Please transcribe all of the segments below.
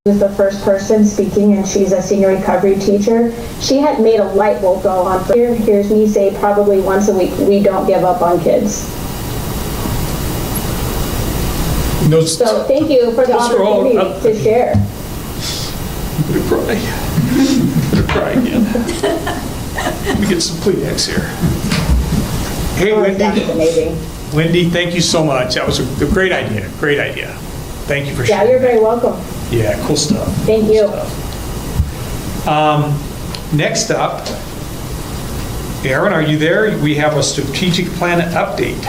was the first person speaking, and she's a senior recovery teacher. She had made a light bulb go on. Here's me say probably once a week, we don't give up on kids. So thank you for the opportunity to share. I'm gonna cry. I'm gonna cry again. Let me get some Kleenex here. Hey, Wendy. That was amazing. Wendy, thank you so much. That was a great idea. Great idea. Thank you for sharing. Yeah, you're very welcome. Yeah, cool stuff. Thank you. Next up, Erin, are you there? We have a strategic plan update.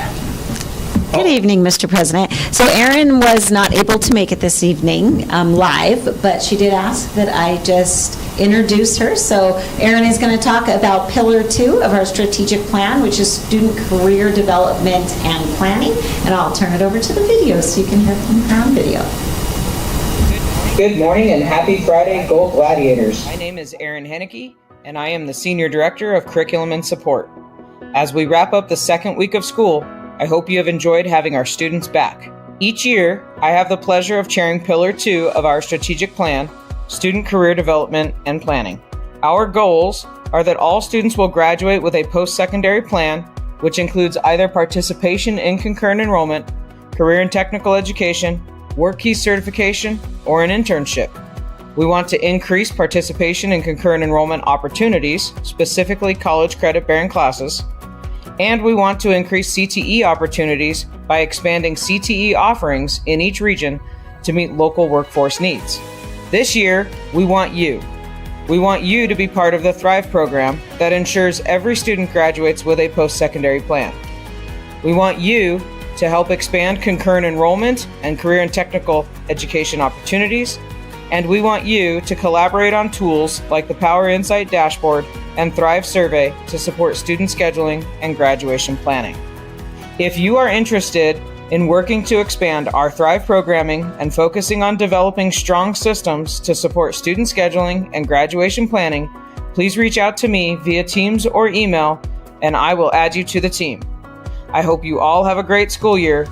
Good evening, Mr. President. So Erin was not able to make it this evening live, but she did ask that I just introduce her. So Erin is going to talk about Pillar 2 of our strategic plan, which is student career development and planning. And I'll turn it over to the video so you can hear from her on video. Good morning and happy Friday, Gold Gladiators. My name is Aaron Henneke, and I am the Senior Director of Curriculum and Support. As we wrap up the second week of school, I hope you have enjoyed having our students back. Each year, I have the pleasure of chairing Pillar 2 of our strategic plan, Student Career Development and Planning. Our goals are that all students will graduate with a post-secondary plan, which includes either participation in concurrent enrollment, career and technical education, WorkKey certification, or an internship. We want to increase participation in concurrent enrollment opportunities, specifically college credit-bearing classes, and we want to increase CTE opportunities by expanding CTE offerings in each region to meet local workforce needs. This year, we want you. We want you to be part of the Thrive program that ensures every student graduates with a post-secondary plan. We want you to help expand concurrent enrollment and career and technical education opportunities, and we want you to collaborate on tools like the Power Insight Dashboard and Thrive Survey to support student scheduling and graduation planning. If you are interested in working to expand our Thrive programming and focusing on developing strong systems to support student scheduling and graduation planning, please reach out to me via Teams or email, and I will add you to the team. I hope you all have a great school year.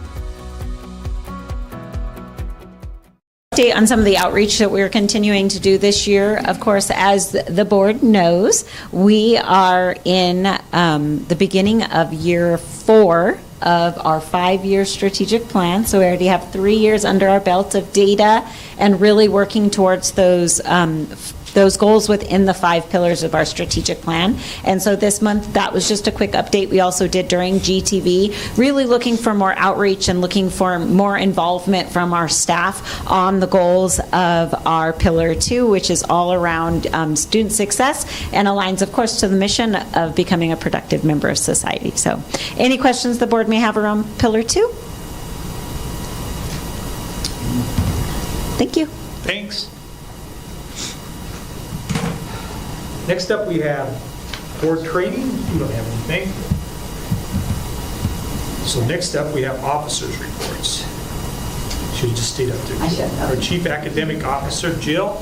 Update on some of the outreach that we're continuing to do this year. Of course, as the board knows, we are in the beginning of year 4 of our 5-year strategic plan. So we already have 3 years under our belt of data and really working towards those goals within the 5 pillars of our strategic plan. And so this month, that was just a quick update we also did during GTV, really looking for more outreach and looking for more involvement from our staff on the goals of our Pillar 2, which is all around student success and aligns, of course, to the mission of becoming a productive member of society. So any questions the board may have around Pillar 2? Thank you. Thanks. Next up, we have board training. You don't have anything. So next up, we have officers' reports. Should have just stayed up there. I should have. Our Chief Academic Officer, Jill.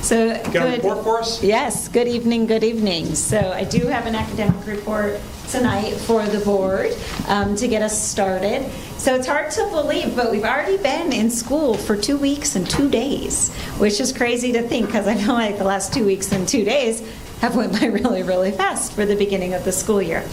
So You got a report for us? Yes, good evening, good evening. So I do have an academic report tonight for the board to get us started. So it's hard to believe, but we've already been in school for 2 weeks and 2 days, which is crazy to think because I feel like the last 2 weeks and 2 days have went by really, really fast for the beginning of the school year.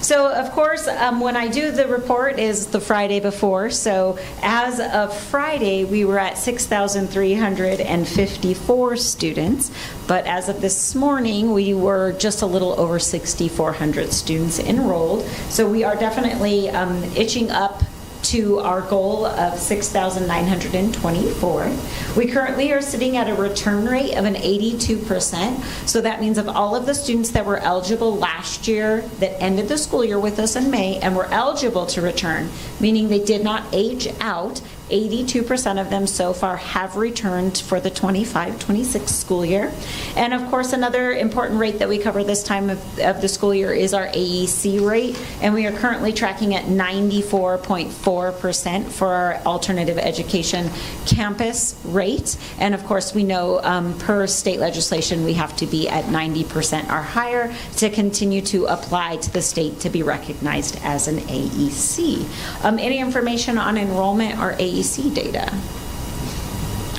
So, of course, when I do the report is the Friday before. So as of Friday, we were at 6,354 students. But as of this morning, we were just a little over 6,400 students enrolled. So we are definitely itching up to our goal of 6,924. We currently are sitting at a return rate of an 82%. So that means of all of the students that were eligible last year that ended the school year with us in May and were eligible to return, meaning they did not age out, 82% of them so far have returned for the 25-26 school year. And of course, another important rate that we cover this time of the school year is our AEC rate. And we are currently tracking at 94.4% for our alternative education campus rate. And of course, we know per state legislation, we have to be at 90% or higher to continue to apply to the state to be recognized as an AEC. Any information on enrollment or AEC data?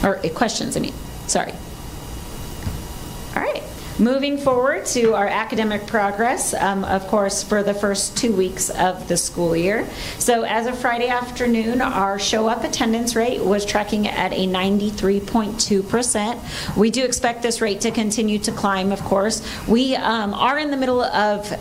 Or questions, I mean. Sorry. All right. Moving forward to our academic progress, of course, for the first 2 weeks of the school year. So as of Friday afternoon, our show-up attendance rate was tracking at a 93.2%. We do expect this rate to continue to climb, of course. We are in the middle of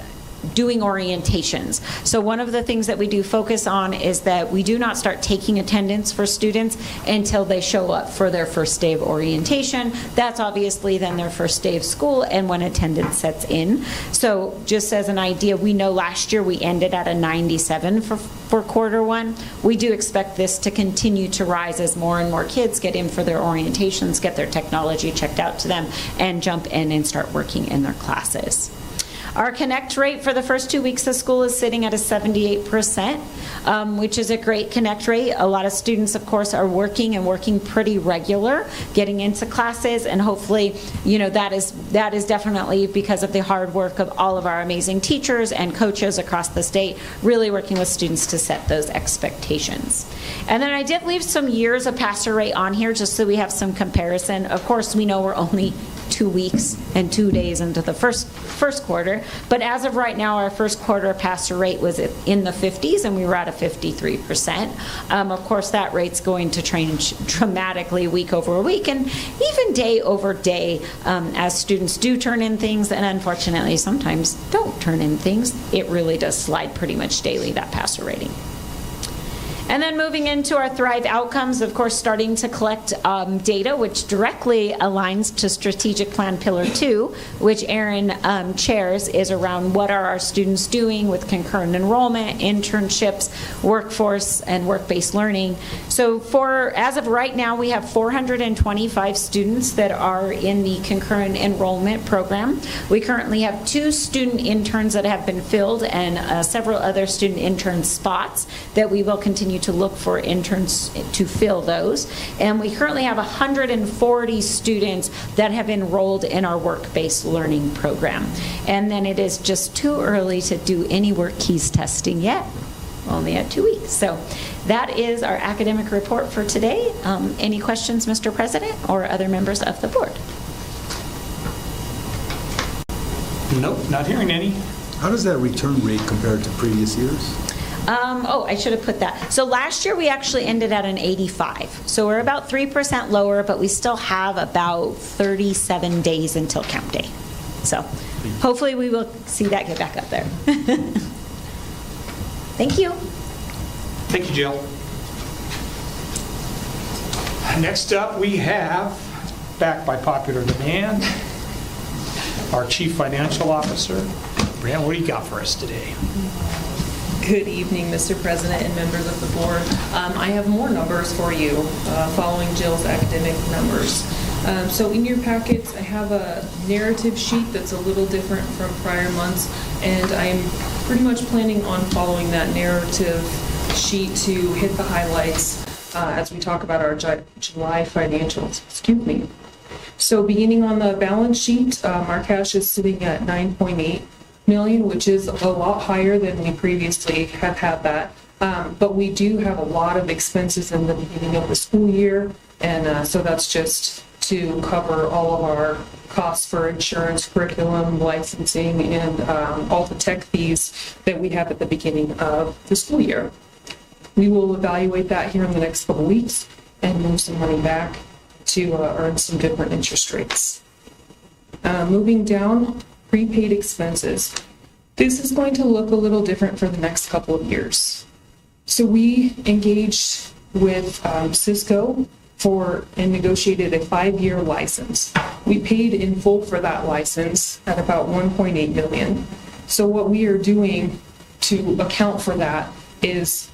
doing orientations. So one of the things that we do focus on is that we do not start taking attendance for students until they show up for their first day of orientation. That's obviously then their first day of school and when attendance sets in. So just as an idea, we know last year we ended at a 97 for quarter one. We do expect this to continue to rise as more and more kids get in for their orientations, get their technology checked out to them, and jump in and start working in their classes. Our connect rate for the first 2 weeks of school is sitting at a 78%, which is a great connect rate. A lot of students, of course, are working and working pretty regular, getting into classes, and hopefully, that is definitely because of the hard work of all of our amazing teachers and coaches across the state, really working with students to set those expectations. And then I did leave some years of passer rate on here just so we have some comparison. Of course, we know we're only 2 weeks and 2 days into the first quarter, but as of right now, our first quarter passer rate was in the 50s, and we were at a 53%. Of course, that rate's going to change dramatically week over week, and even day over day, as students do turn in things, and unfortunately sometimes don't turn in things. It really does slide pretty much daily, that passer rating. And then moving into our Thrive outcomes, of course, starting to collect data, which directly aligns to Strategic Plan Pillar 2, which Erin chairs, is around what are our students doing with concurrent enrollment, internships, workforce, and work-based learning. So as of right now, we have 425 students that are in the concurrent enrollment program. We currently have 2 student interns that have been filled and several other student intern spots that we will continue to look for interns to fill those. And we currently have 140 students that have enrolled in our work-based learning program. And then it is just too early to do any work keys testing yet. Only at 2 weeks. So that is our academic report for today. Any questions, Mr. President, or other members of the board? Nope, not hearing any. How does that return rate compare to previous years? I should have put that. So last year we actually ended at an 85. So we're about 3% lower, but we still have about 37 days until count day. So hopefully we will see that get back up there. Thank you. Thank you, Jill. Next up, we have, back by popular demand, our Chief Financial Officer. Brianna, what do you got for us today? Good evening, Mr. President and members of the board. I have more numbers for you following Jill's academic numbers. So in your packets, I have a narrative sheet that's a little different from prior months, and I'm pretty much planning on following that narrative sheet to hit the highlights as we talk about our July financials. Excuse me. So beginning on the balance sheet, our cash is sitting at $9.8 million, which is a lot higher than we previously have had that. But we do have a lot of expenses in the beginning of the school year, and so that's just to cover all of our costs for insurance, curriculum, licensing, and all the tech fees that we have at the beginning of the school year. We will evaluate that here in the next couple weeks and move some money back to earn some different interest rates. Moving down, prepaid expenses. This is going to look a little different for the next couple of years. So we engaged with Cisco and negotiated a 5-year license. We paid in full for that license at about $1.8 million. So what we are doing to account for that is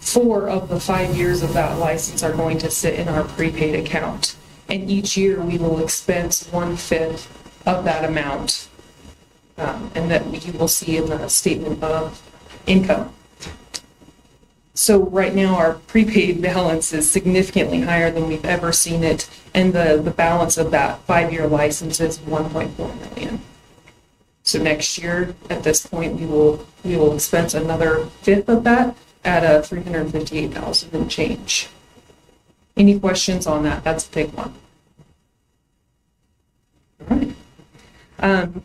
4 of the 5 years of that license are going to sit in our prepaid account. And each year we will expense 1/5 of that amount. And that you will see in the statement of income. So right now our prepaid balance is significantly higher than we've ever seen it, and the balance of that 5-year license is $1.4 million. So next year at this point we will expense another 1/5 of that at a $358,000 and change. Any questions on that? That's a big one.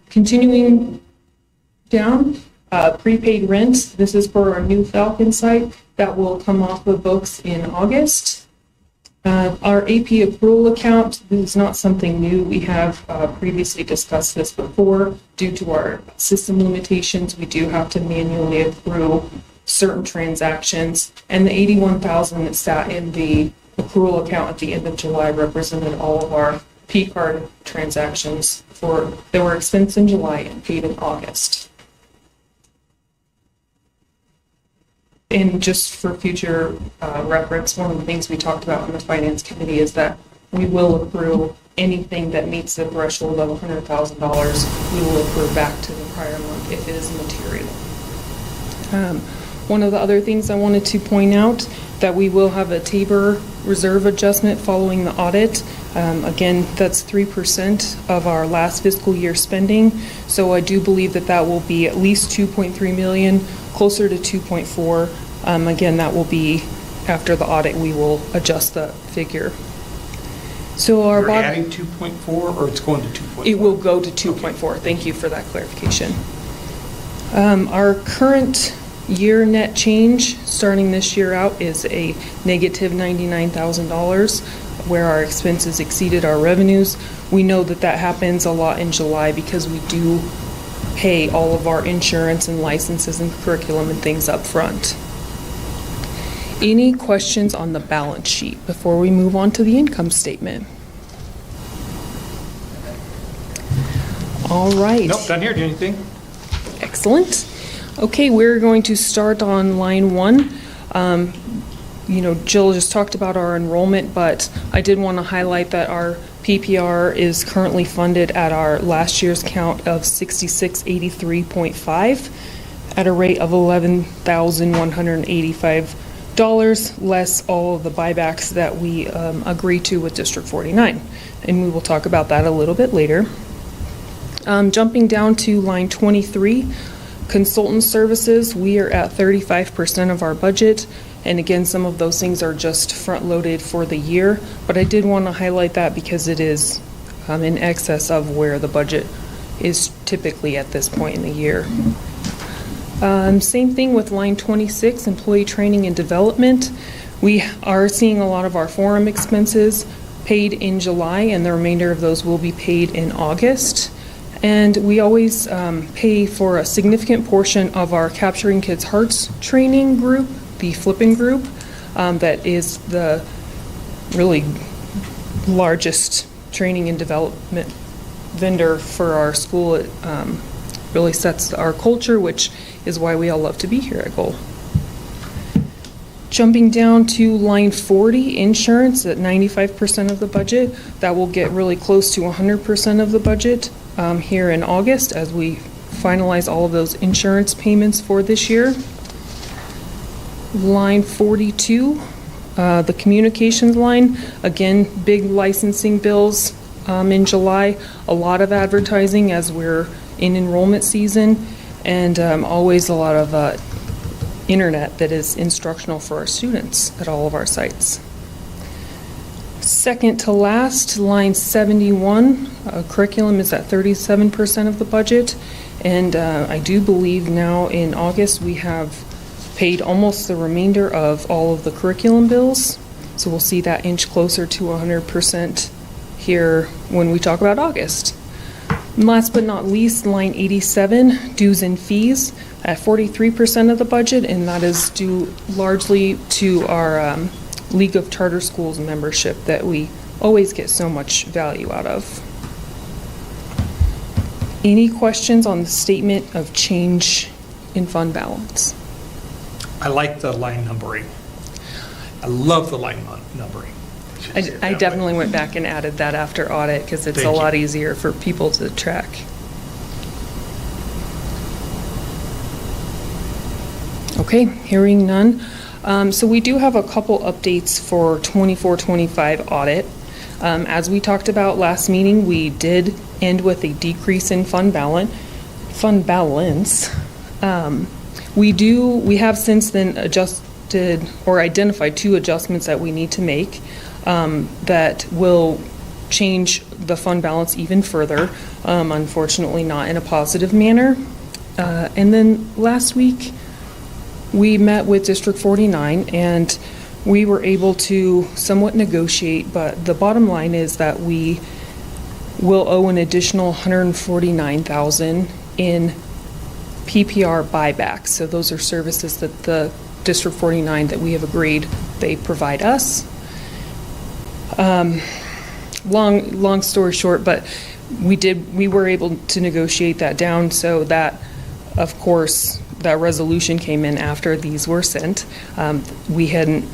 Continuing down, prepaid rent. This is for our new Falcon site that will come off the books in August. Our AP accrual account, this is not something new. We have previously discussed this before. Due to our system limitations, we do have to manually accrue certain transactions. And the $81,000 that sat in the accrual account at the end of July represented all of our P-card transactions that were expensed in July and paid in August. And just for future reference, one of the things we talked about in the Finance Committee is that we will accrue anything that meets the threshold of $100,000. We will accrue back to the prior month if it is material. One of the other things I wanted to point out that we will have a Tabor reserve adjustment following the audit. Again, that's 3% of our last fiscal year spending. So I do believe that that will be at least 2.3 million, closer to 2.4. Again, that will be after the audit, we will adjust the figure. So our You're adding 2.4 or it's going to 2.4? It will go to 2.4. Thank you for that clarification. Our current year net change starting this year out is a negative $99,000 where our expenses exceeded our revenues. We know that that happens a lot in July because we do pay all of our insurance and licenses and curriculum and things up front. Any questions on the balance sheet before we move on to the income statement? All right. Nope, doesn't hear anything. Excellent. Okay, we're going to start on line 1. Jill just talked about our enrollment, but I did want to highlight that our PPR is currently funded at our last year's count of 6683.5 at a rate of $11,185 less all of the buybacks that we agree to with District 49. And we will talk about that a little bit later. Jumping down to line 23, consultant services, we are at 35% of our budget. And again, some of those things are just front-loaded for the year, but I did want to highlight that because it is in excess of where the budget is typically at this point in the year. Same thing with line 26, employee training and development. We are seeing a lot of our forum expenses paid in July, and the remainder of those will be paid in August. And we always pay for a significant portion of our Capturing Kids' Hearts training group, the flipping group, that is the really largest training and development vendor for our school. It really sets our culture, which is why we all love to be here at Goal. Jumping down to line 40, insurance at 95% of the budget. That will get really close to 100% of the budget here in August as we finalize all of those insurance payments for this year. Line 42, the communications line, again, big licensing bills in July, a lot of advertising as we're in enrollment season, and always a lot of internet that is instructional for our students at all of our sites. Second to last, line 71, curriculum is at 37% of the budget, and I do believe now in August we have paid almost the remainder of all of the curriculum bills, so we'll see that inch closer to 100% here when we talk about August. And last but not least, line 87, dues and fees at 43% of the budget, and that is due largely to our League of Charter Schools membership that we always get so much value out of. Any questions on the statement of change in fund balance? I like the line numbering. I love the line numbering. I definitely went back and added that after audit because it's a lot easier for people to track. Okay, hearing none. So we do have a couple updates for 24-25 audit. As we talked about last meeting, we did end with a decrease in fund balance. We have since then adjusted or identified 2 adjustments that we need to make that will change the fund balance even further, unfortunately not in a positive manner. And then last week, we met with District 49 and we were able to somewhat negotiate, but the bottom line is that we will owe an additional $149,000 in PPR buybacks. So those are services that the District 49 that we have agreed they provide us. Long story short, but we were able to negotiate that down so that, of course, that resolution came in after these were sent. We hadn't,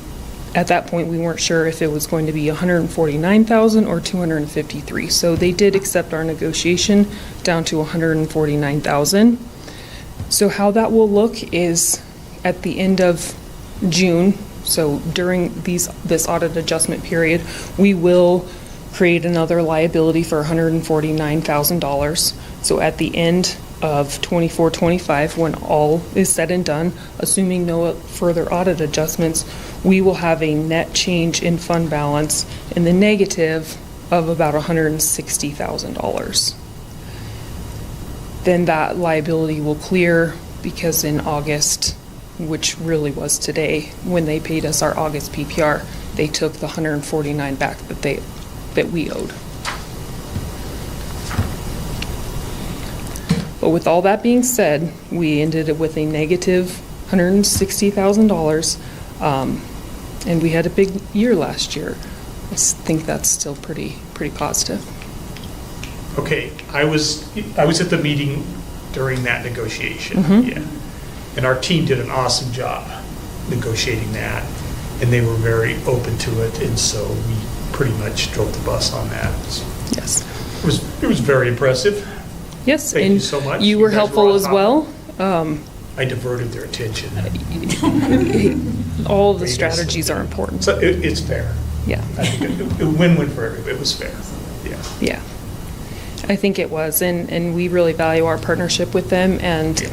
at that point, we weren't sure if it was going to be $149,000 or $253,000. So they did accept our negotiation down to $149,000. So how that will look is at the end of June, so during this audit adjustment period, we will create another liability for $149,000. So at the end of 24-25, when all is said and done, assuming no further audit adjustments, we will have a net change in fund balance in the negative of about $160,000. Then that liability will clear because in August, which really was today, when they paid us our August PPR, they took the $149,000 back that we owed. But with all that being said, we ended it with a negative $160,000, and we had a big year last year. I think that's still pretty positive. Okay, I was at the meeting during that negotiation, yeah. And our team did an awesome job negotiating that, and they were very open to it, and so we pretty much drove the bus on that. Yes. It was very impressive. Yes, Thank and you so much. you were guys helpful on as top well. I diverted their attention. All of the strategies are important. So it's fair. Yeah. I think a win-win for everybody. It was fair. Yeah. Yeah, I think it was, and we really value our partnership with them, and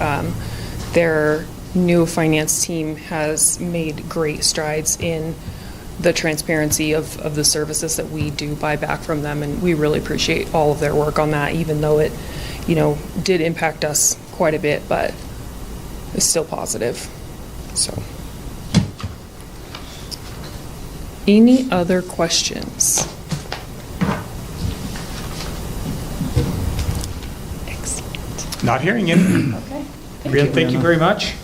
their new finance team has made great strides in the transparency of the services that we do buy back from them, and we really appreciate all of their work on that, even though it, did impact us quite a bit, but it's still positive. So, any other questions? Excellent. Not hearing it. Okay. Brianna, thank you very much.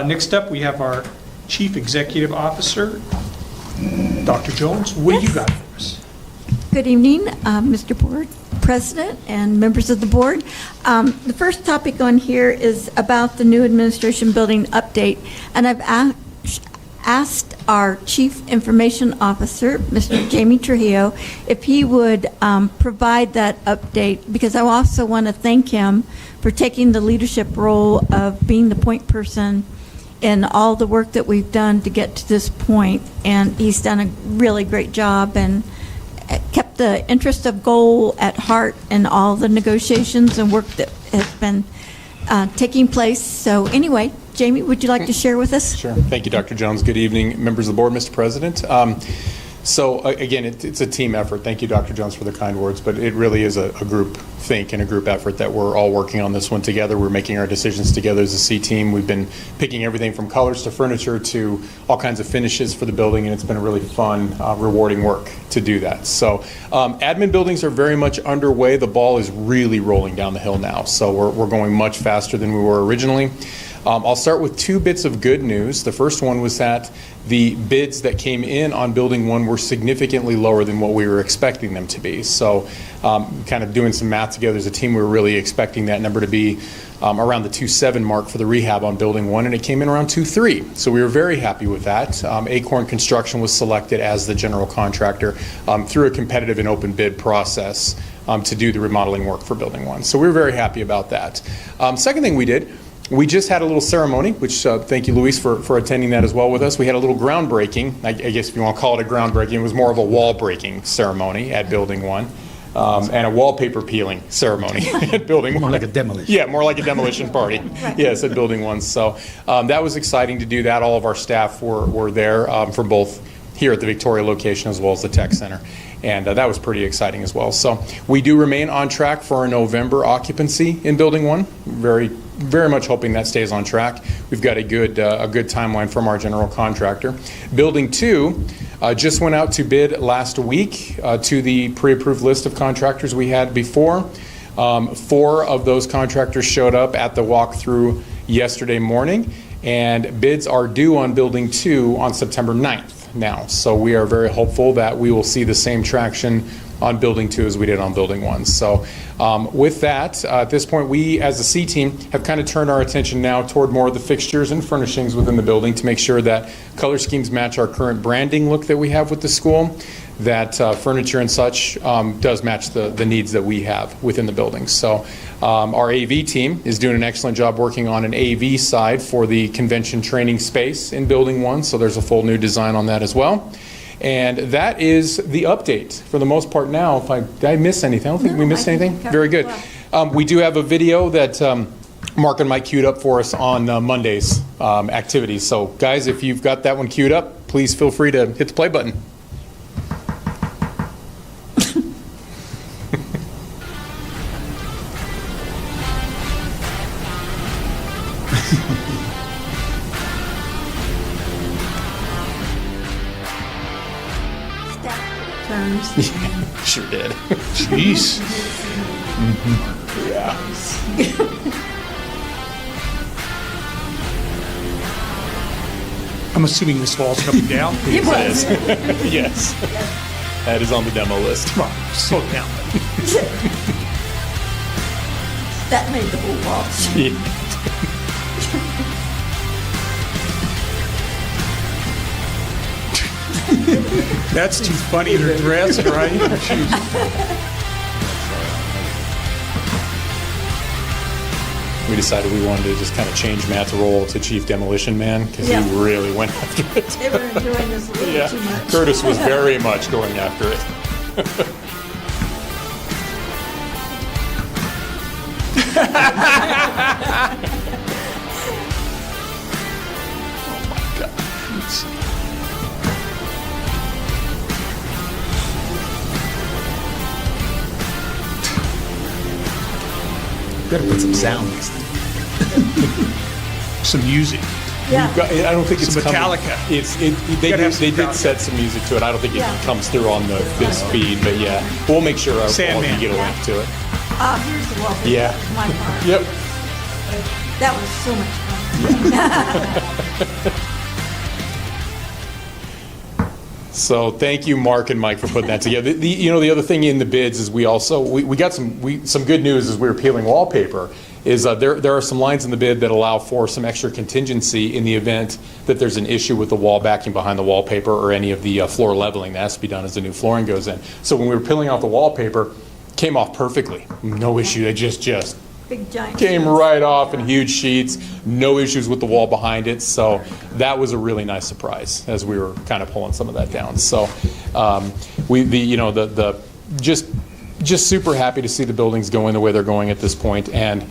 Next up, we have our Chief Executive Officer, Dr. Jones. What do you got for us? Good evening, Mr. Board President and members of the board. The first topic on here is about the new administration building update, and I've asked our Chief Information Officer, Mr. Jamie Trujillo, if he would provide that update, because I also want to thank him for taking the leadership role of being the point person in all the work that we've done to get to this point, and he's done a really great job and kept the interest of goal at heart in all the negotiations and work that has been taking place. So anyway, Jamie, would you like to share with us? Sure. Thank you, Dr. Jones. Good evening, members of the board, Mr. President. So again, it's a team effort. Thank you, Dr. Jones, for the kind words, but it really is a group think and a group effort that we're all working on this one together. We're making our decisions together as a C team. We've been picking everything from colors to furniture to all kinds of finishes for the building, and it's been a really fun, rewarding work to do that. So admin buildings are very much underway. The ball is really rolling down the hill now, so we're going much faster than we were originally. I'll start with two bits of good news. The first one was that the bids that came in on Building 1 were significantly lower than what we were expecting them to be. So kind of doing some math together as a team, we were really expecting that number to be around the 2.7 mark for the rehab on Building 1, and it came in around 2.3. So we were very happy with that. Acorn Construction was selected as the general contractor through a competitive and open bid process to do the remodeling work for Building 1. So we were very happy about that. Second thing we did, We just had a little ceremony, which thank you, Luis, for attending that as well with us. We had a little groundbreaking. I guess if you want to call it a groundbreaking, it was more of a wall-breaking ceremony at Building 1. And a wallpaper peeling ceremony at Building 1. More like a demolition. Yeah, more like a demolition party. Yes, at Building 1. So that was exciting to do that. All of our staff were there from both here at the Victoria location as well as the Tech Center. And that was pretty exciting as well. So we do remain on track for a November occupancy in Building 1. Very much hoping that stays on track. We've got a good timeline from our general contractor. Building 2 just went out to bid last week to the pre-approved list of contractors we had before. 4 of those contractors showed up at the walkthrough yesterday morning, and bids are due on Building 2 on September 9th now. So we are very hopeful that we will see the same traction on Building 2 as we did on Building 1. So with that, at this point, we as a C team have kind of turned our attention now toward more of the fixtures and furnishings within the building to make sure that color schemes match our current branding look that we have with the school, that furniture and such does match the needs that we have within the building. So our AV team is doing an excellent job working on an AV side for the convention training space in Building 1, so there's a full new design on that as well. And that is the update for the most part now. Did I miss anything? I don't think we missed anything. Very good. We do have a video that Mark and Mike queued up for us on Monday's activities. So guys, if you've got that one queued up, please feel free to hit the play button. Sure did. Jeez. Yeah. I'm assuming this wall's coming down. It was. Yes. That is on the demo list. Come on, slow down. That made the whole wall. That's too funny in her dress, right? We decided we wanted to just kind of change Matt's role to Chief Demolition Man because Yeah. he really went after it. They were enjoying this a little too much. Curtis was very much going after it. Better put some sound next time. Some music. Yeah. I don't think it's Some coming. Metallica. They gotta have some did Metallica. set some music to it. I don't think Yeah. it comes through on this feed, but yeah, we'll make sure all of you Sandman. get a link to it. Here's the wallpaper. Yeah. My part. Yep. That was so much fun. So thank you, Mark and Mike, for putting that together. The other thing in the bids is we got some good news as we were peeling wallpaper. Is there are some lines in the bid that allow for some extra contingency in the event that there's an issue with the wall backing behind the wallpaper or any of the floor leveling that has to be done as the new flooring goes in. So when we were peeling off the wallpaper, came off perfectly, no issue. They just Big giant. came right off in huge sheets, no issues with the wall behind it. So that was a really nice surprise as we were kind of pulling some of that down. So just super happy to see the buildings going the way they're going at this point, and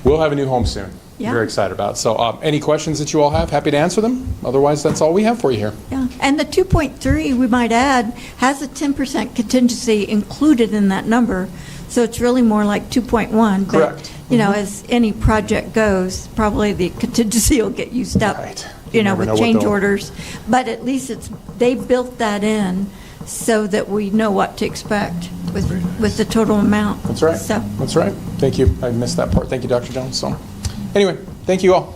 we'll have a new home soon. Yeah. Very excited about it. So any questions that you all have, happy to answer them. Otherwise, that's all we have for you here. Yeah, and the 2.3, we might add, has a 10% contingency included in that number, so it's really more like 2.1. Correct. But, as any project goes, probably the contingency will get used up, Right. You never with know what change they'll- orders. But at least they built that in so that we know what to expect with the total amount. That's right. So, That's right. Thank you. I missed that part. Thank you, Dr. Jones. So anyway, thank you all.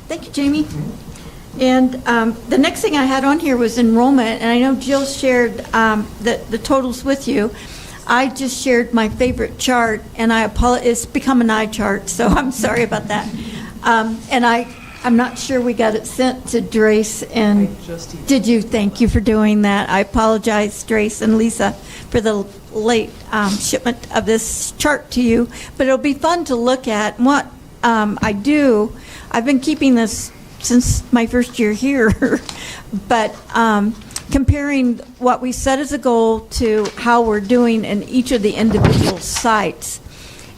thank you, Jamie. And the next thing I had on here was enrollment, and I know Jill shared the totals with you. I just shared my favorite chart, and it's become an eye chart, so I'm sorry about that. And I'm not sure we got it sent to Drace, and did you? Thank you for doing that. I apologize, Drace and Lisa, for the late shipment of this chart to you, but it'll be fun to look at. And what I do I've been keeping this since my first year here, but comparing what we set as a goal to how we're doing in each of the individual sites.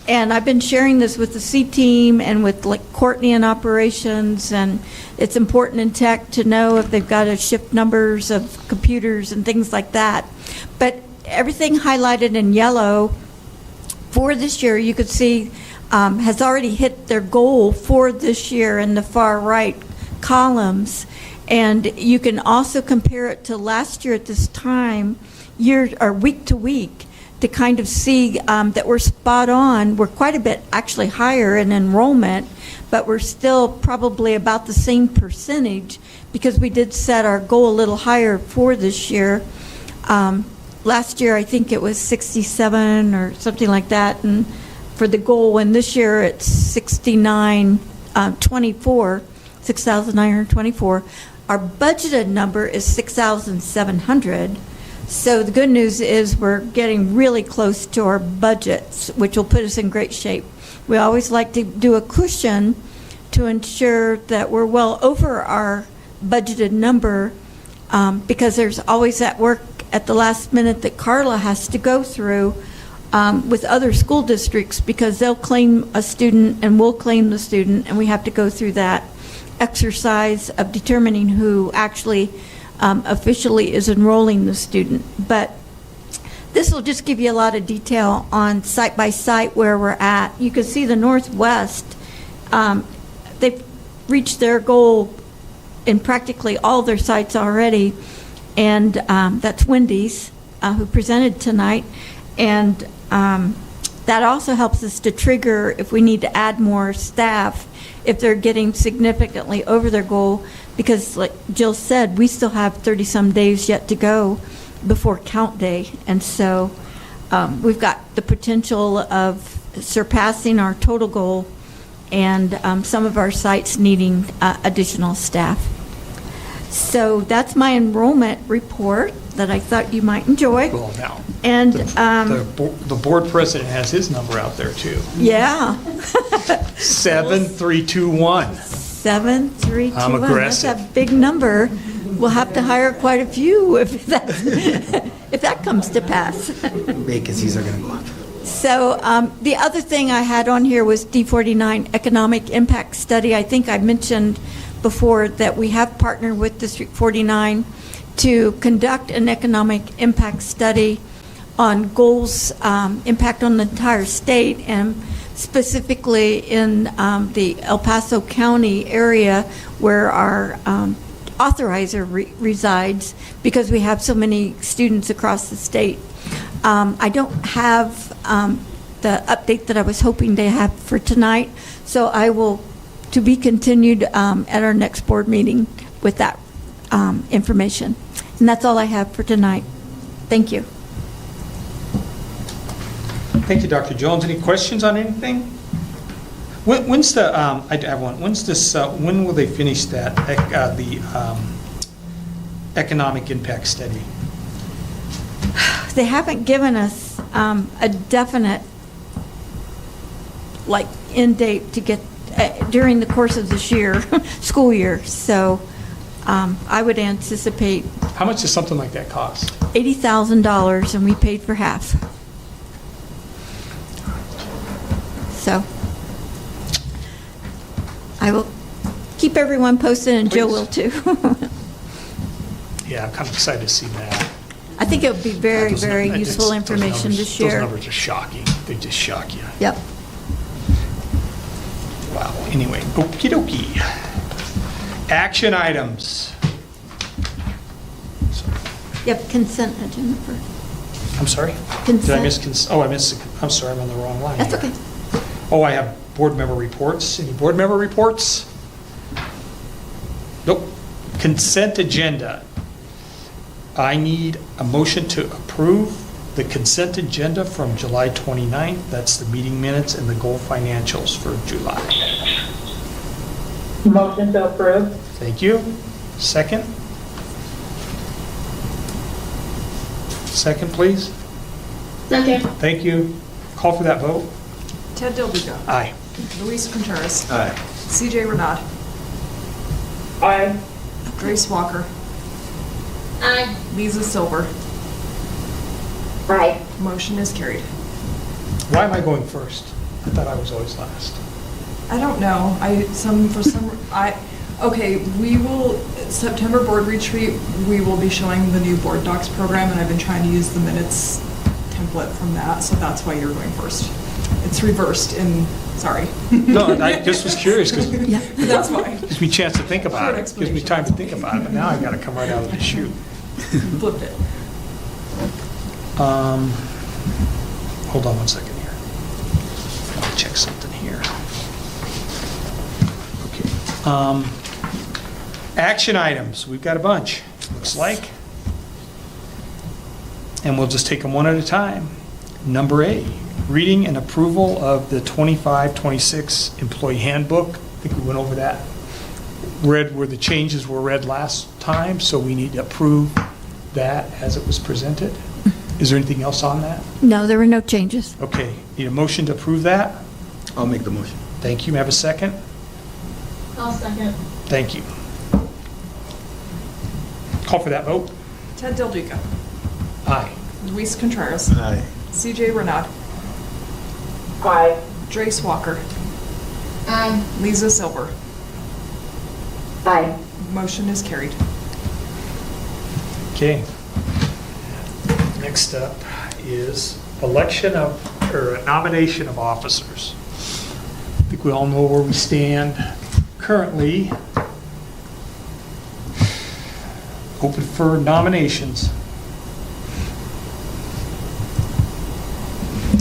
And I've been sharing this with the C team and with like Courtney in operations, and it's important in tech to know if they've got to shift numbers of computers and things like that. But everything highlighted in yellow for this year, you could see has already hit their goal for this year in the far right columns. And you can also compare it to last year at this time, year or week to week, to kind of see that we're spot on. We're quite a bit actually higher in enrollment, but we're still probably about the same percentage because we did set our goal a little higher for this year. Last year, I think it was 67 or something like that, and for the goal, and this year it's 6,924. Our budgeted number is 6,700. So the good news is we're getting really close to our budgets, which will put us in great shape. We always like to do a cushion to ensure that we're well over our budgeted number, because there's always that work at the last minute that Carla has to go through with other school districts, because they'll claim a student and we'll claim the student, and we have to go through that exercise of determining who actually officially is enrolling the student. But this will just give you a lot of detail on site by site where we're at. You can see the Northwest, they've reached their goal in practically all their sites already, and that's Wendy's, who presented tonight. And that also helps us to trigger if we need to add more staff if they're getting significantly over their goal, because like Jill said, we still have 30-some days yet to go before count day. And so we've got the potential of surpassing our total goal, and some of our sites needing additional staff. So that's my enrollment report that I thought you might enjoy. Well, now, And the board president has his number out there too. yeah. 7321. 732. I'm aggressive. That's a big number. We'll have to hire quite a few if that comes to pass. Vacancies are going to go up. So the other thing I had on here was D49 Economic Impact Study. I think I mentioned before that we have partnered with District 49 to conduct an economic impact study on goals, impact on the entire state, and specifically in the El Paso County area where our authorizer resides, because we have so many students across the state. I don't have the update that I was hoping to have for tonight, so I will, to be continued at our next board meeting with that information. And that's all I have for tonight. Thank you. Thank you, Dr. Jones. Any questions on anything? When's the, I have one, when's this, when will they finish that, the economic impact study? They haven't given us a definite, like, end date to get during the course of this year, school year. So I would anticipate How much does something like that cost? $80,000, and we paid for half. So I will keep everyone posted, and Joe will too. Yeah, I'm kind of excited to see that. I think it would be very, Those very num- useful those information to numbers- share. Those numbers are shocking. They just shock you. Yep. Wow. Anyway, okie dokie. Action items. Yep, consent agenda for. I'm sorry? Consent. Did I miss, oh, I missed, I'm sorry, I'm on the wrong line. That's here. okay. Oh, I have board member reports. Any board member reports? Nope. Consent agenda. I need a motion to approve the consent agenda from July 29th. That's the meeting minutes and the goal financials for July. Motion to approve. Thank you. Second? Second, please. Second. Thank you. Call for that vote. Ted Dilbiga. Aye. Luis Contreras. Aye. CJ Renaud. Aye. Grace Walker. Aye. Lisa Silver. Aye. Motion is carried. Why am I going first? I thought I was always last. I don't know. Okay, we will, September board retreat, we will be showing the new board docs program, and I've been trying to use the minutes template from that, so that's why you're going first. It's reversed sorry. No, I just was curious because Yeah. That's why. gives me a chance to think about Short it. Gives me time to think about it, but now I got to come right out of the chute. Flipped it. Hold on one second here. I'll check something here. Okay. Action items, we've got a bunch, looks like. And we'll just take them one at a time. Number A, reading and approval of the 25-26 employee handbook. I think we went over that. Read where the changes were read last time, so we need to approve that as it was presented. Is there anything else on that? No, there were no changes. Okay, need a motion to approve that? I'll make the motion. Thank you. May I have a second? I'll second. Thank you. Call for that vote. Ted Del Duca. Aye. Luis Contreras. Aye. CJ Renaud. Aye. Drace Walker. Aye. Lisa Silver. Aye. Motion is carried. Okay. Next up is election of, or nomination of officers. I think we all know where we stand currently. Open for nominations.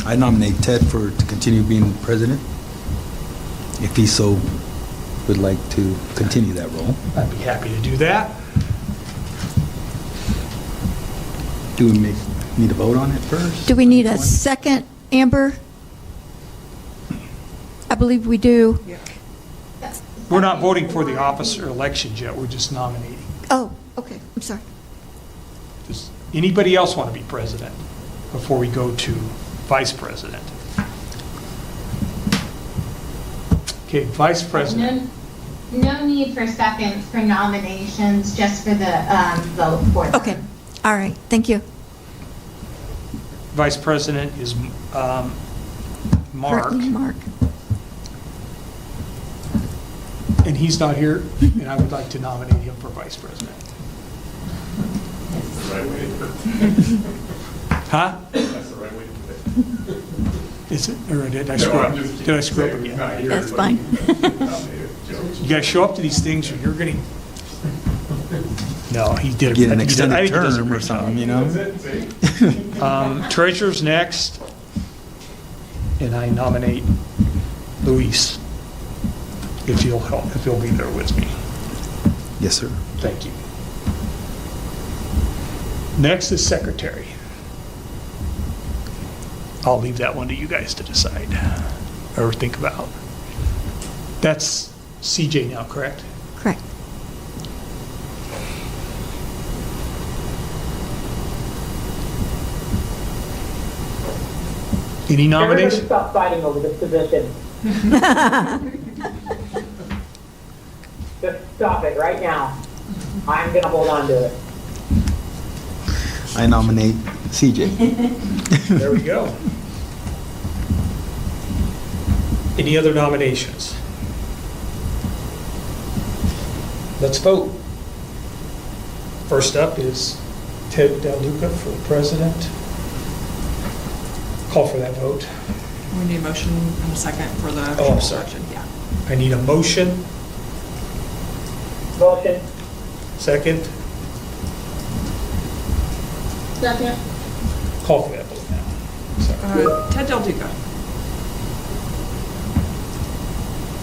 I nominate Ted to continue being president, if he so would like to continue that role. I'd be happy to do that. Do we need a vote on it first? Do we need a second, Amber? I believe we do. We're not voting for the officer elections yet, we're just nominating. Oh, okay, I'm sorry. Does anybody else want to be president before we go to vice president? Okay, vice president. No need for seconds for nominations, just for the vote for them. Okay, all right, thank you. Vice president is Mark, Currently Mark. and he's not here, and I would like to nominate him for vice president. That's the right way to put it. Huh? That's the right way to put it. Is it, or did I screw up? Did I screw up again? That's fine. You guys show up to these things, or you're getting... No, he did. Get an I think he does- I extended think he does a term or great job. something, you know? Treasurer's next, and I nominate Luis, if he'll help, if he'll be there with me. Yes, sir. Thank you. Next is secretary. I'll leave that one to you guys to decide or think about. That's CJ now, correct? Correct. Any nominations? Stop fighting over this position. Just stop it right now. I'm gonna hold on to it. I nominate CJ. There we go. Any other nominations? Let's vote. First up is Ted Del Duca for president. Call for that vote. We need a motion and a second for the Oh, I'm sorry. election. Yeah. I need a motion, Motion. second. Second. Call for that vote now. Sorry. Ted Del Duca.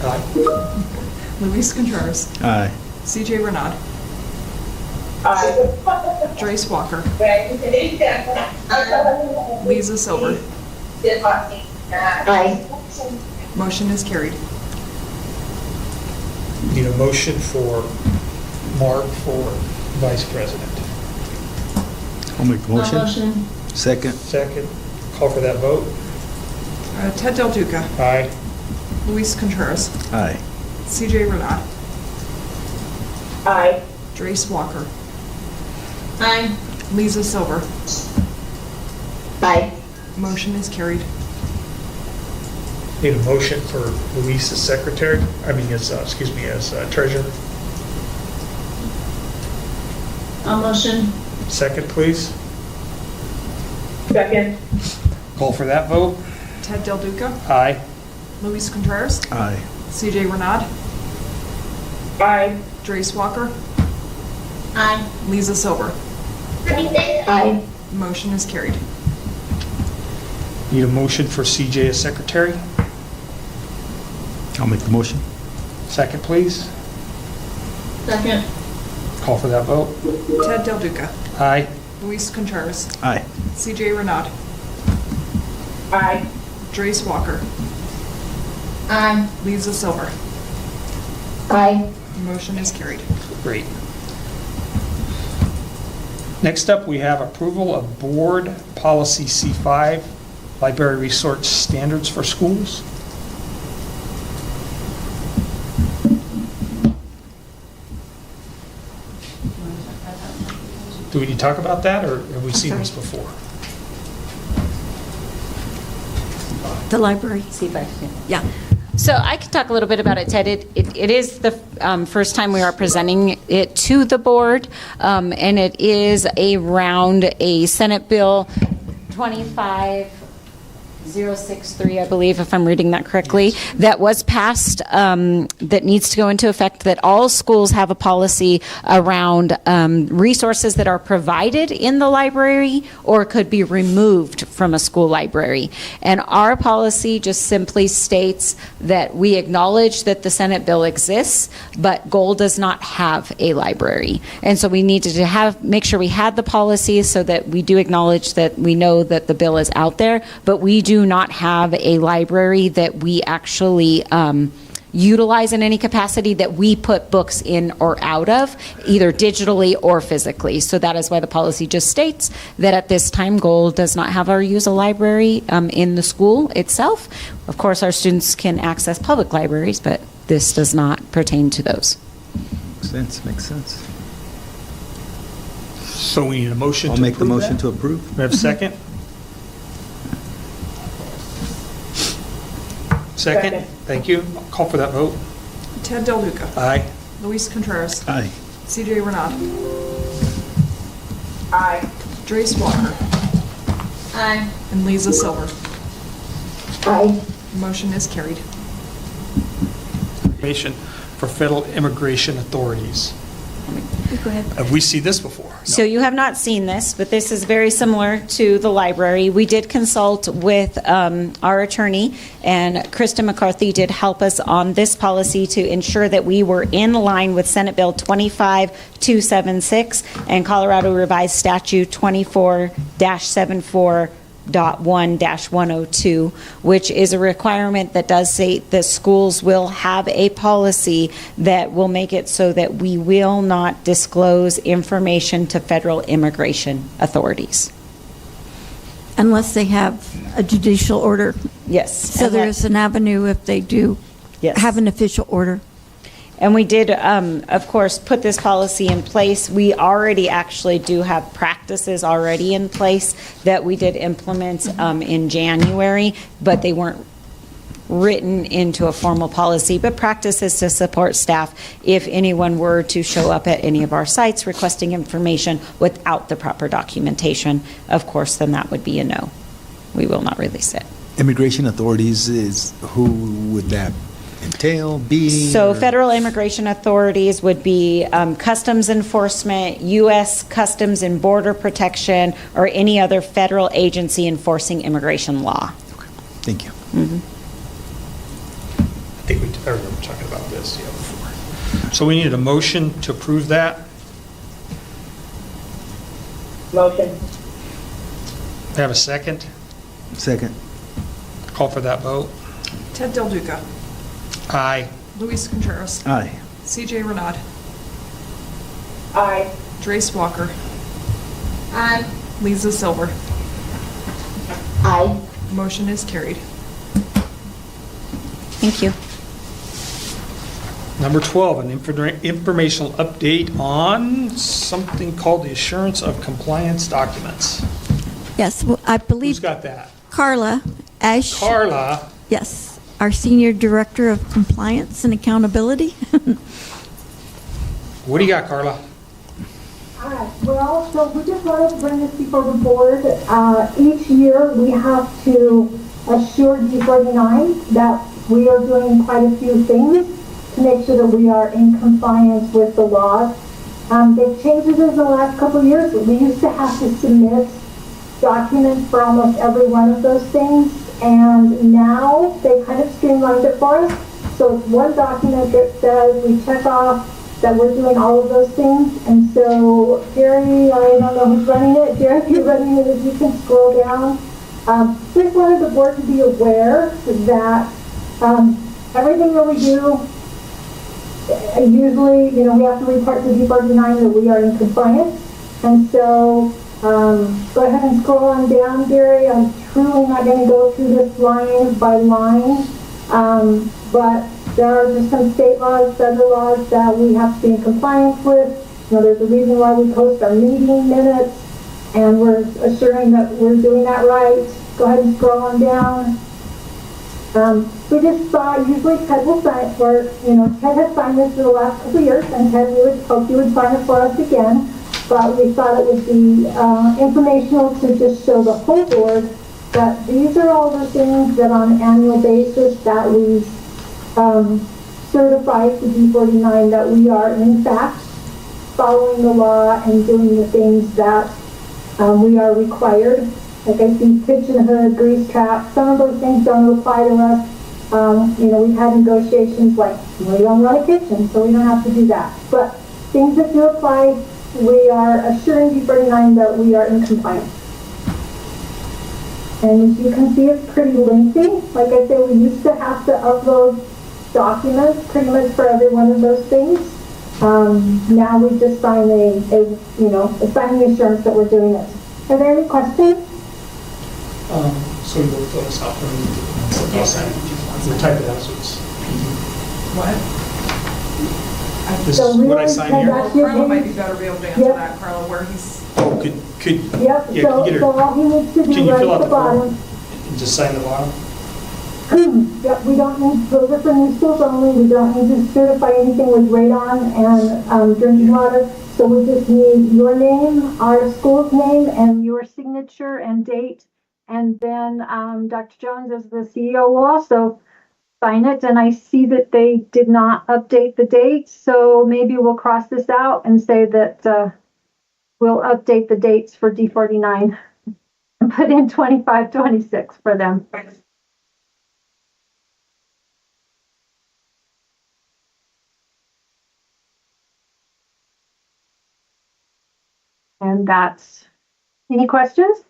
Aye. Luis Contreras. Aye. CJ Renaud. Aye. Drace Walker. Lisa Silver. Aye. Motion is carried. Need a motion for Mark for vice president. I'll make the motion. Motion. Second. Second. Call for that vote. Ted Del Duca. Aye. Luis Contreras. Aye. CJ Renaud. Aye. Drace Walker. Aye. Lisa Silver. Aye. Motion is carried. Need a motion for Luis as secretary, as treasurer. I'll motion. Second, please. Second. Call for that vote. Ted Del Duca. Aye. Luis Contreras. Aye. CJ Renaud. Aye. Drace Walker. Aye. Lisa Silver. Aye. Motion is carried. Need a motion for CJ as secretary. I'll make the motion. Second, please. Second. Call for that vote. Ted Del Duca. Aye. Luis Contreras. Aye. CJ Renaud. Aye. Drace Walker. Aye. Lisa Silver. Aye. Motion is carried. Great. Next up, we have approval of Board Policy C5, Library Resource Standards for Schools. Do we need to talk about that, or have we seen this before? The library. Yeah. So I could talk a little bit about it, Ted. It is the first time we are presenting it to the board, and it is around a Senate Bill 25063, I believe, if I'm reading that correctly, that was passed, that needs to go into effect, that all schools have a policy around resources that are provided in the library or could be removed from a school library. And our policy just simply states that we acknowledge that the Senate bill exists, but Gold does not have a library. And so we needed to make sure we had the policy so that we do acknowledge that we know that the bill is out there, but we do not have a library that we actually utilize in any capacity that we put books in or out of, either digitally or physically. So that is why the policy just states that at this time, Gold does not have or use a library in the school itself. Of course, our students can access public libraries, but this does not pertain to those. Makes sense. So we need a motion to approve. I'll make the motion that? to approve. We have a second? Second. Thank you. I'll call for that vote. Ted Del Duca. Aye. Luis Contreras. Aye. CJ Renaud. Aye. Drace Walker. Aye. And Lisa Silver. Aye. Motion is carried. Information for federal immigration authorities. Go ahead. Have we seen this before? So you have not seen this, but this is very similar to the library. We did consult with our attorney, and Krista McCarthy did help us on this policy to ensure that we were in line with Senate Bill 25276 and Colorado Revised Statute 24-74.1-102, which is a requirement that does say that schools will have a policy that will make it so that we will not disclose information to federal immigration authorities. Unless they have a judicial order. Yes. So and there that- is an avenue if they do Yes. have an official order. And we did, of course, put this policy in place. We already actually do have practices already in place that we did implement in January, but they weren't written into a formal policy, but practices to support staff if anyone were to show up at any of our sites requesting information without the proper documentation. Of course, then that would be a no. We will not release it. Immigration authorities who would that entail, be? So or- federal immigration authorities would be Customs Enforcement, U.S. Customs and Border Protection, or any other federal agency enforcing immigration law. Okay. Thank you. I think I remember talking about this before. So we needed a motion to approve that. Motion. Have a second? Second. Call for that vote. Ted Del Duca. Aye. Luis Contreras. Aye. CJ Renaud. Aye. Drace Walker. Aye. Lisa Silver. Aye. Motion is carried. Thank you. Number 12, an informational update on something called the assurance of compliance documents. Yes, well, I believe Who's got that? Carla Ash. Carla. Yes, our Senior Director of Compliance and Accountability. What do you got, Carla? Well, so we just wanted to bring this before the board. Each year we have to assure D49 that we are doing quite a few things to make sure that we are in compliance with the laws. They've changed it in the last couple of years. We used to have to submit documents for almost every one of those things, and now they kind of streamlined it for us. So it's one document that says we check off that we're doing all of those things. And so, Jerry, I don't know who's running it. Jerry, if you're running it, if you can scroll down. Just wanted the board to be aware that everything that we do, usually, we have to report to D49 that we are in compliance. And so, go ahead and scroll on down, Gary. I'm truly not going to go through this line by line, but there are just some state laws, federal laws that we have to be in compliance with. There's a reason why we post our meeting minutes, and we're assuring that we're doing that right. Go ahead and scroll on down. We just saw, usually Ted will sign it for, Ted has signed this for the last couple of years, and Ted, we would hope you would sign it for us again. But we thought it would be informational to just show the whole board that these are all the things that on an annual basis that we certify to D49 that we are in fact following the law and doing the things that we are required. Like I see kitchen hood, grease trap, some of those things don't apply to us. We've had negotiations like, we don't run a kitchen, so we don't have to do that. But things that do apply, we are assuring D49 that we are in compliance. And as you can see, it's pretty lengthy. Like I said, we used to have to upload documents pretty much for every one of those things. Now we just sign sign the assurance that we're doing it. Are there any questions? So you will fill this out for me. I'll sign it. We'll type it out so it's What? This is what I sign here? Carla might be better be able to answer that, Carla, where he's... Oh, could Yep, yeah, so all he needs to do can you right fill at out the the form bottom. and just sign the bottom? Yep, we don't need, those are for new schools only. We don't need to certify anything with radon and drinking water. So we just need your name, our school's name, and your signature and date. And then Dr. Jones, as the CEO, will also sign it. And I see that they did not update the date. So maybe we'll cross this out and say that we'll update the dates for D49 and put in 25-26 for them. And that's, any questions?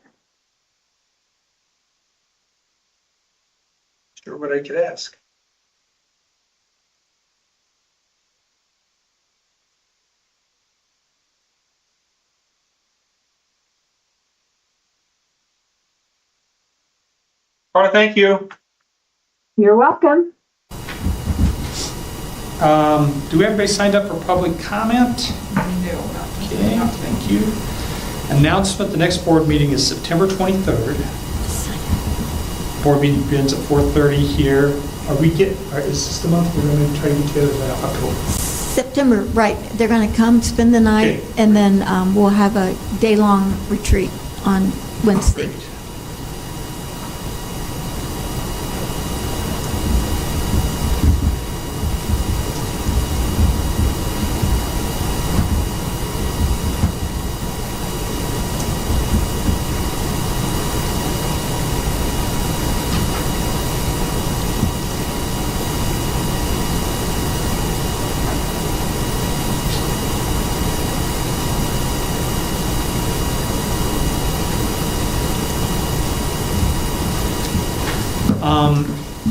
Sure, what I could ask. All right, thank you. You're welcome. Do we have everybody signed up for public comment? No, Okay, thank you. Announcement, the next board meeting is September 23rd. Board meeting begins at 4:30 here. Is this the month we're going to try to get together in October? September, right. They're going to come, spend the night, Okay. and then we'll have a day-long retreat on Wednesday. Great.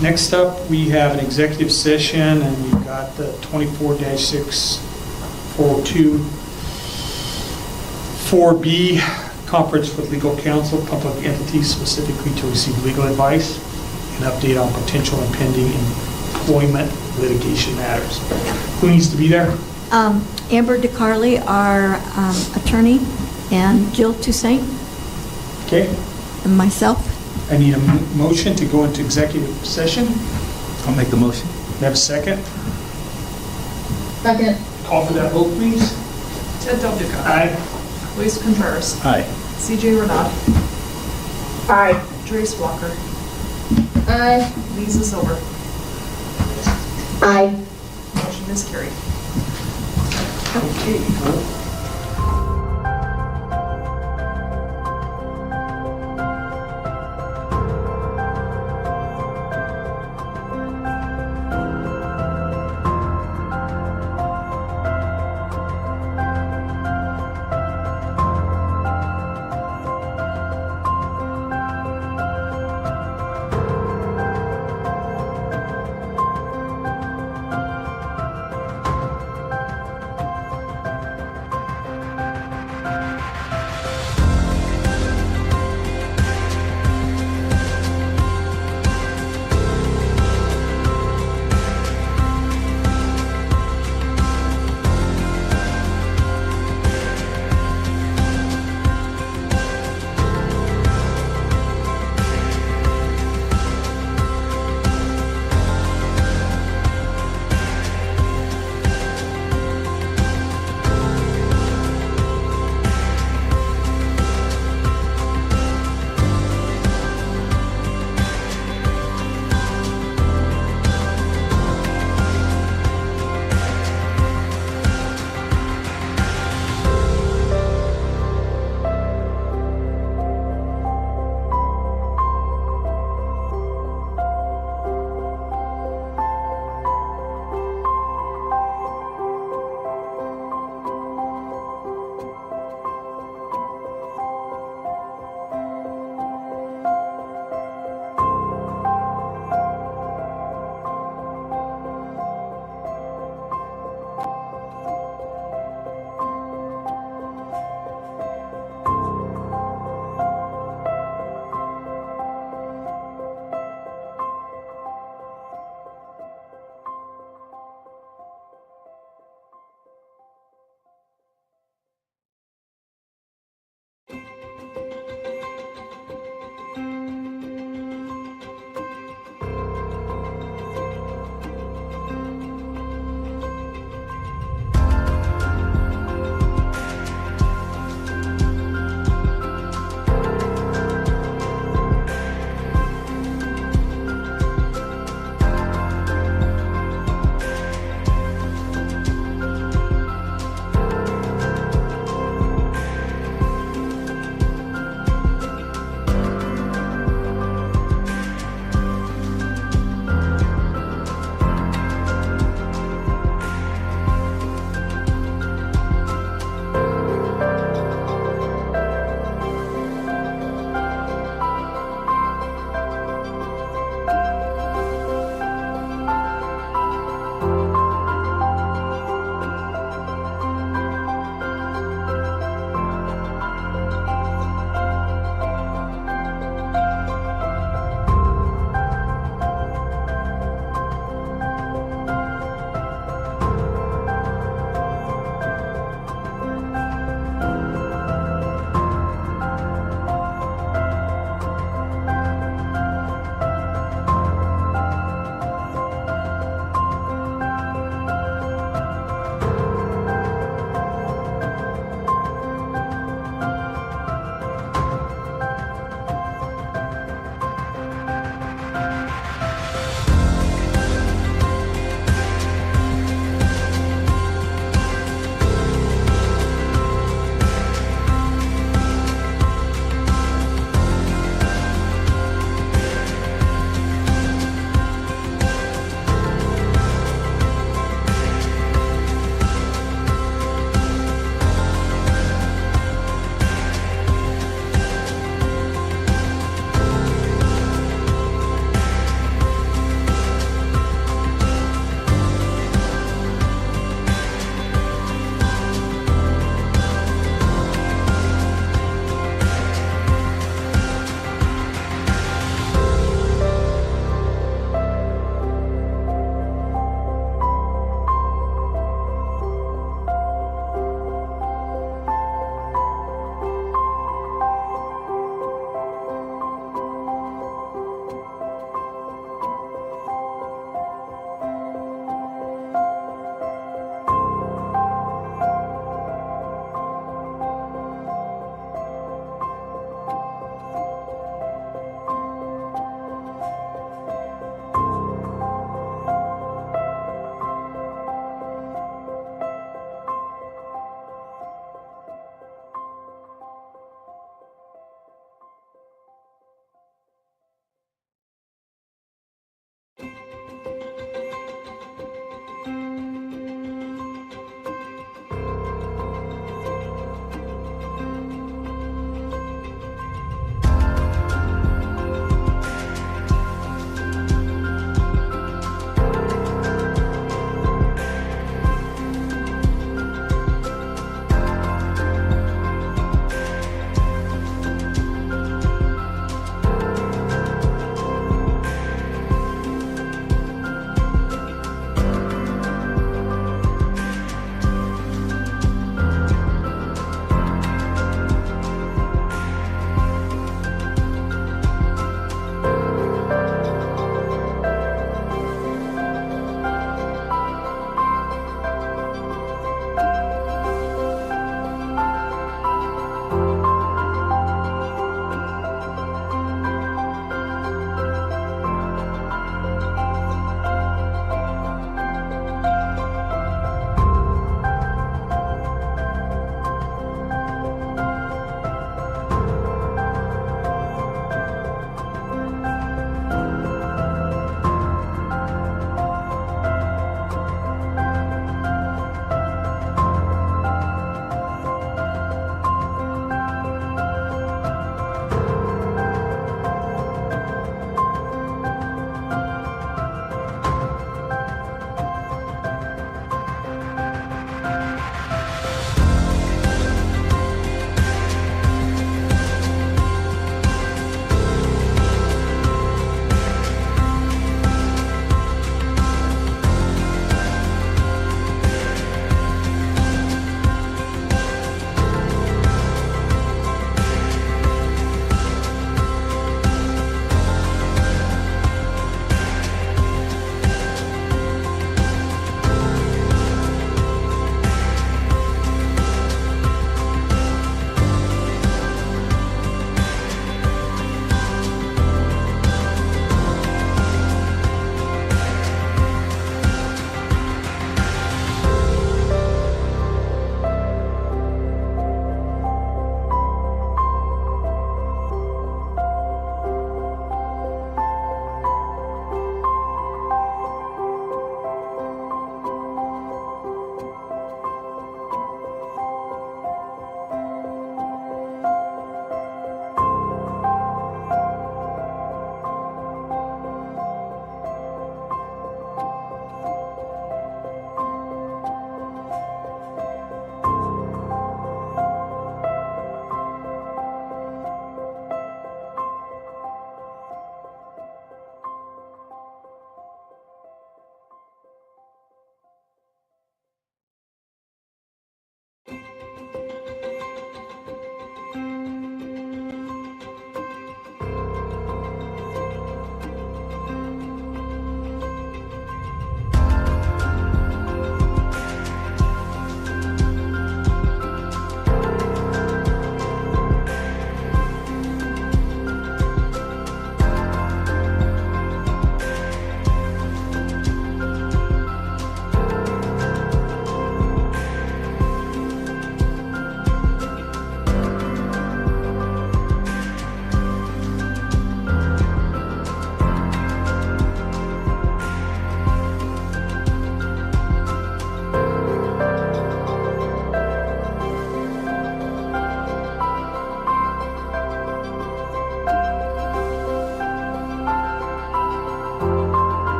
Next up, we have an executive session, and we've got the 24-642 4B conference with legal counsel, public entities specifically to receive legal advice, an update on potential impending employment litigation matters. Who needs to be there? Amber DeCarly, our attorney, and Jill Toussaint, Okay, and myself. I need a motion to go into executive session. I'll make the motion. We have a second? Second. Call for that vote, please. Ted Del Duca. Aye. Luis Contreras. Aye. CJ Renat. Aye. Trace Walker. Aye. Lisa Silver. Aye. Motion is carried. Okay.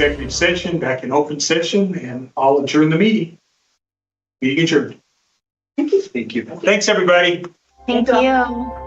executive session, back in open session, and I'll adjourn the meeting. Meeting adjourned. Thank you. Thanks, everybody. Thank you.